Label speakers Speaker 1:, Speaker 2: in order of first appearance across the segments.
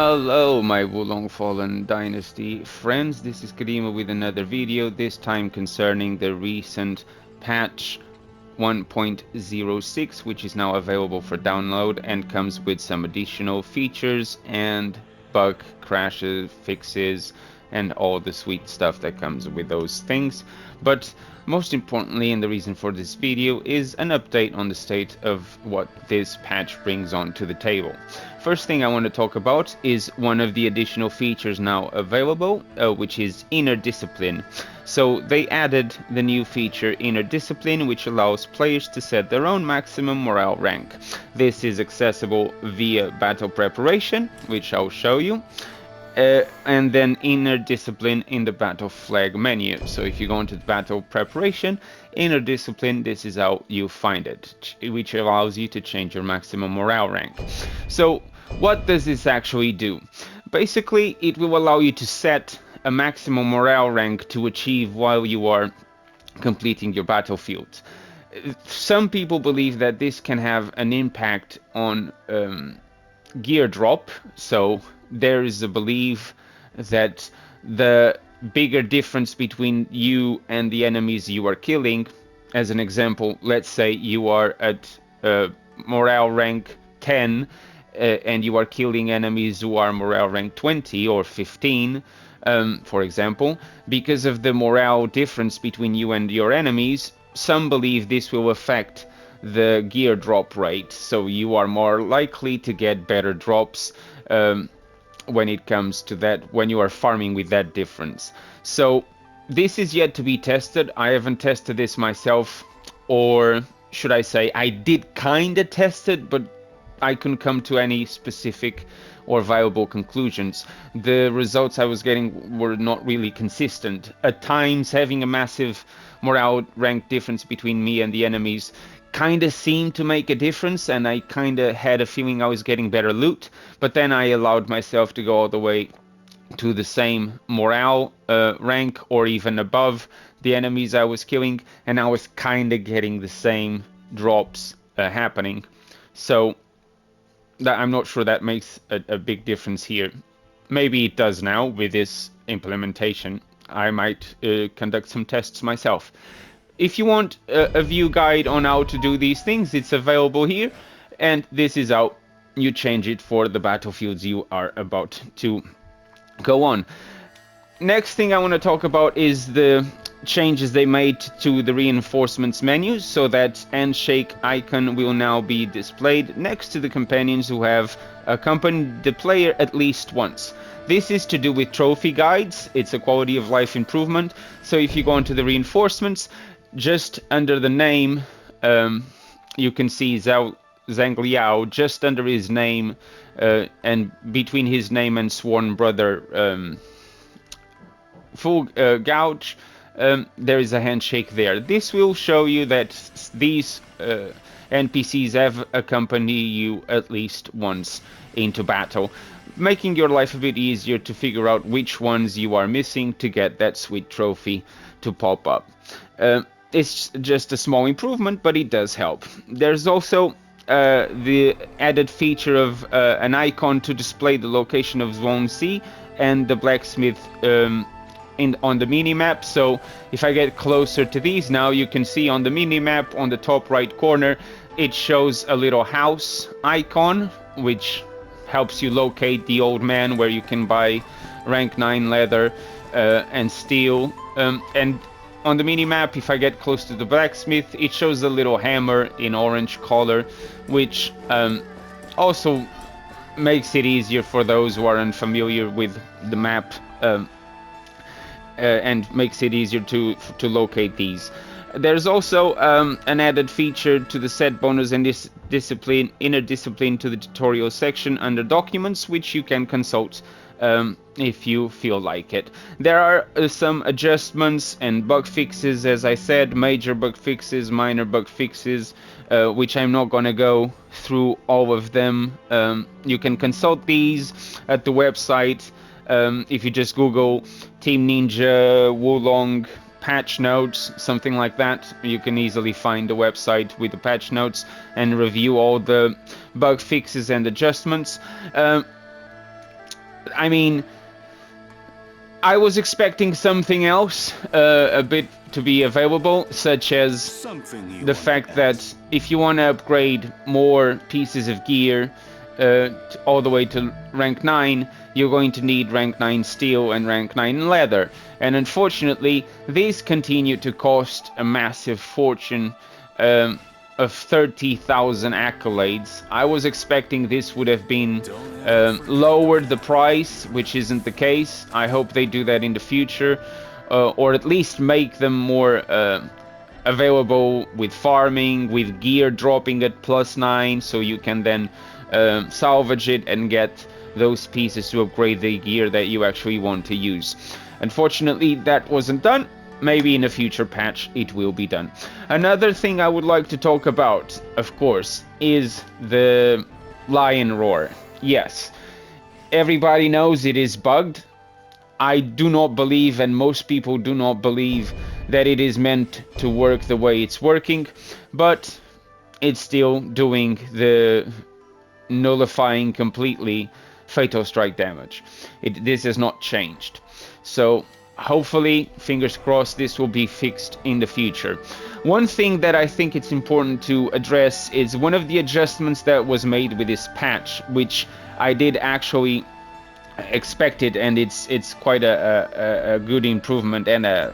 Speaker 1: Hello, my Wulong Fallen Dynasty friends. This is Kadima with another video, this time concerning the recent patch 1.06, which is now available for download and comes with some additional features and bug crashes, fixes, and all the sweet stuff that comes with those things. But most importantly, and the reason for this video, is an update on the state of what this patch brings onto the table. First thing I want to talk about is one of the additional features now available, which is Inner Discipline. So they added the new feature Inner Discipline, which allows players to set their own maximum morale rank. This is accessible via battle preparation, which I'll show you. And then Inner Discipline in the battle flag menu. So if you go into the battle preparation, Inner Discipline, this is how you find it, which allows you to change your maximum morale rank. So what does this actually do? Basically, it will allow you to set a maximum morale rank to achieve while you are completing your battlefield. Some people believe that this can have an impact on gear drop, so there is a belief that the bigger difference between you and the enemies you are killing, as an example, let's say you are at morale rank 10 and you are killing enemies who are morale rank 20 or 15, for example, because of the morale difference between you and your enemies, some believe this will affect the gear drop rate, so you are more likely to get better drops when it comes to that, when you are farming with that difference. So this is yet to be tested. I haven't tested this myself, or should I say I did kinda test it, but I couldn't come to any specific or viable conclusions. The results I was getting were not really consistent. At times, having a massive morale rank difference between me and the enemies kind of seemed to make a difference, and I kind of had a feeling I was getting better loot, but then I allowed myself to go all the way to the same morale rank or even above the enemies I was killing, and I was kind of getting the same drops happening. So I'm not sure that makes a big difference here. Maybe it does now with this implementation. I might conduct some tests myself. If you want a view guide on how to do these things, it's available here, and this is how you change it for the battlefields you are about to go on. Next thing I want to talk about is the changes they made to the reinforcements menu, so that handshake icon will now be displayed next to the companions who have accompanied the player at least once. This is to do with trophy guides. It's a quality of life improvement. So if you go into the reinforcements, just under the name, you can see Zhang Liao, just under his name, and between his name and sworn brother Full Gouge, there is a handshake there. This will show you that these NPCs have accompanied you at least once into battle, making your life a bit easier to figure out which ones you are missing to get that sweet trophy to pop up. It's just a small improvement, but it does help. There's also the added feature of an icon to display the location of Zone C and the blacksmith on the mini-map. So if I get closer to these now, you can see on the mini-map on the top right corner, it shows a little house icon, which helps you locate the old man where you can buy rank 9 leather and steel. And on the mini-map, if I get close to the blacksmith, it shows a little hammer in orange color, which also makes it easier for those who are unfamiliar with the map, and makes it easier to locate these. There's also an added feature to the set bonus and this discipline, Inner Discipline, to the tutorial section under Documents, which you can consult if you feel like it. There are some adjustments and bug fixes, as I said, major bug fixes, minor bug fixes, which I'm not going to go through all of them. You can consult these at the website. If you just Google Team Ninja Wulong patch notes, something like that, you can easily find the website with the patch notes and review all the bug fixes and adjustments. I mean, I was expecting something else a bit to be available, such as the fact that if you want to upgrade more pieces of gear all the way to rank 9, you're going to need rank 9 steel and rank 9 leather. And unfortunately, these continue to cost a massive fortune of 30,000 accolades. I was expecting this would have been lowered the price, which isn't the case. I hope they do that in the future, or at least make them more available with farming, with gear dropping at +9, so you can then salvage it and get those pieces to upgrade the gear that you actually want to use. Unfortunately, that wasn't done. Maybe in a future patch it will be done. Another thing I would like to talk about, of course, is the lion roar. Yes, everybody knows it is bugged. I do not believe, and most people do not believe, that it is meant to work the way it's working, but it's still doing the nullifying completely fatal strike damage. This has not changed. So hopefully, fingers crossed, this will be fixed in the future. One thing that I think it's important to address is one of the adjustments that was made with this patch, which I did actually expect it, and it's quite a good improvement, and I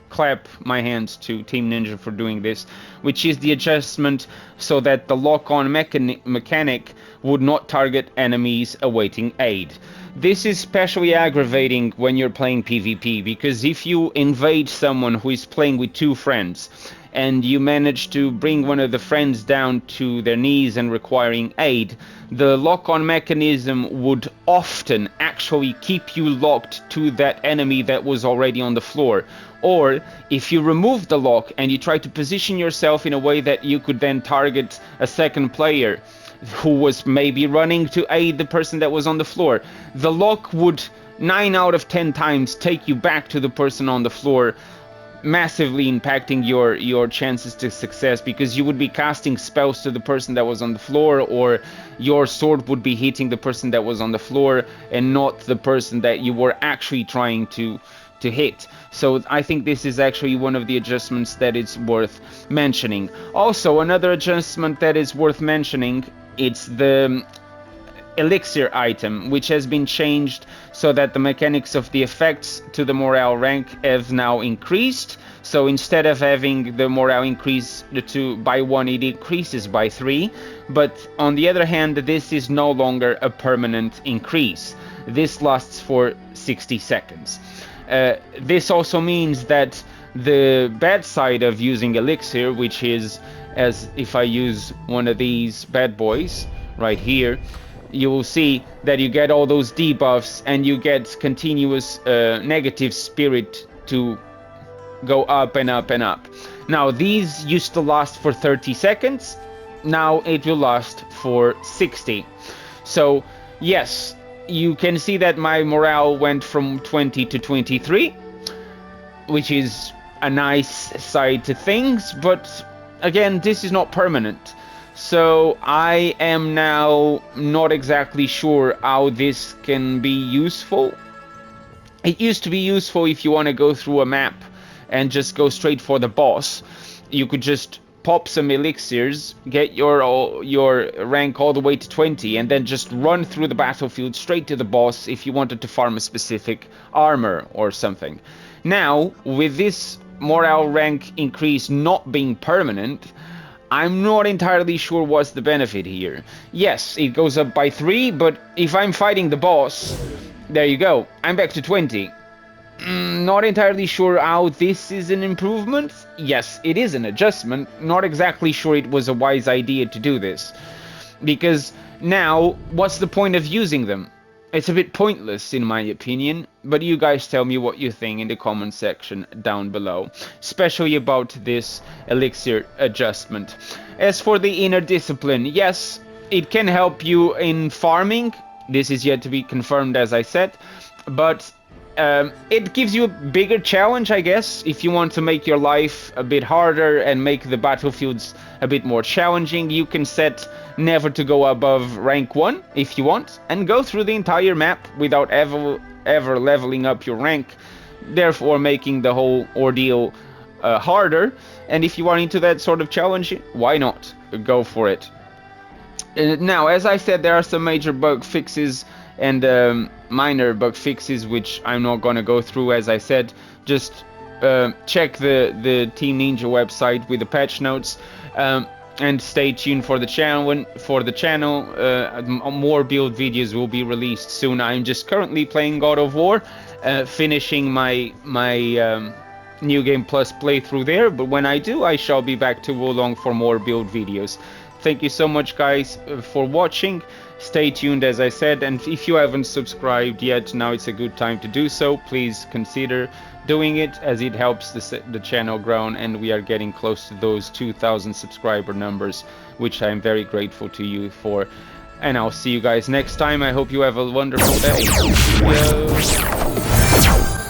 Speaker 1: clap my hands to Team Ninja for doing this, which is the adjustment so that the lock-on mechanic would not target enemies awaiting aid. This is especially aggravating when you're playing PvP, because if you invade someone who is playing with 2 friends and you manage to bring one of the friends down to their knees and requiring aid, the lock-on mechanism would often actually keep you locked to that enemy that was already on the floor. Or if you remove the lock and you try to position yourself in a way that you could then target a second player who was maybe running to aid the person that was on the floor, the lock would 9 out of 10 times take you back to the person on the floor, massively impacting your chances to success, because you would be casting spells to the person that was on the floor, or your sword would be hitting the person that was on the floor and not the person that you were actually trying to hit. So I think this is actually one of the adjustments that is worth mentioning. Also, another adjustment that is worth mentioning, it's the Elixir item, which has been changed so that the mechanics of the effects to the morale rank have now increased. So instead of having the morale increase by 1, it increases by 3. But on the other hand, this is no longer a permanent increase. This lasts for 60 seconds. This also means that the bad side of using Elixir, which is, as if I use one of these bad boys right here, you will see that you get all those debuffs and you get continuous negative spirit to go up and up and up. Now, these used to last for 30 seconds. Now it will last for 60. So, yes, you can see that my morale went from 20 to 23, which is a nice side to things, but again, this is not permanent. So I am now not exactly sure how this can be useful. It used to be useful if you want to go through a map and just go straight for the boss. You could just pop some elixirs, get your rank all the way to 20, and then just run through the battlefield straight to the boss if you wanted to farm a specific armor or something. Now, with this morale rank increase not being permanent, I'm not entirely sure what's the benefit here. Yes, it goes up by 3, but if I'm fighting the boss, there you go, I'm back to 20. Not entirely sure how this is an improvement. Yes, it is an adjustment. Not exactly sure it was a wise idea to do this. Because now, what's the point of using them? It's a bit pointless in my opinion, but you guys tell me what you think in the comment section down below, especially about this elixir adjustment. As for the inner discipline, yes, it can help you in farming. This is yet to be confirmed, as I said, but It gives you a bigger challenge, I guess, if you want to make your life a bit harder and make the battlefields a bit more challenging. You can set never to go above rank 1 if you want, and go through the entire map without ever leveling up your rank, therefore making the whole ordeal harder. And if you are into that sort of challenge, why not? Go for it. Now, as I said, there are some major bug fixes and minor bug fixes, which I'm not going to go through. As I said, just check the Team Ninja website with the patch notes, and stay tuned for the channel. More build videos will be released soon. I'm just currently playing God of War, finishing my New Game Plus playthrough there, but when I do, I shall be back to Wolong for more build videos. Thank you so much, guys, for watching. Stay tuned, as I said, and if you haven't subscribed yet, now it's a good time to do so. Please consider doing it, as it helps the channel grow, and we are getting close to those 2,000 subscriber numbers, which I'm very grateful to you for. And I'll see you guys next time. I hope you have a wonderful day. Adios.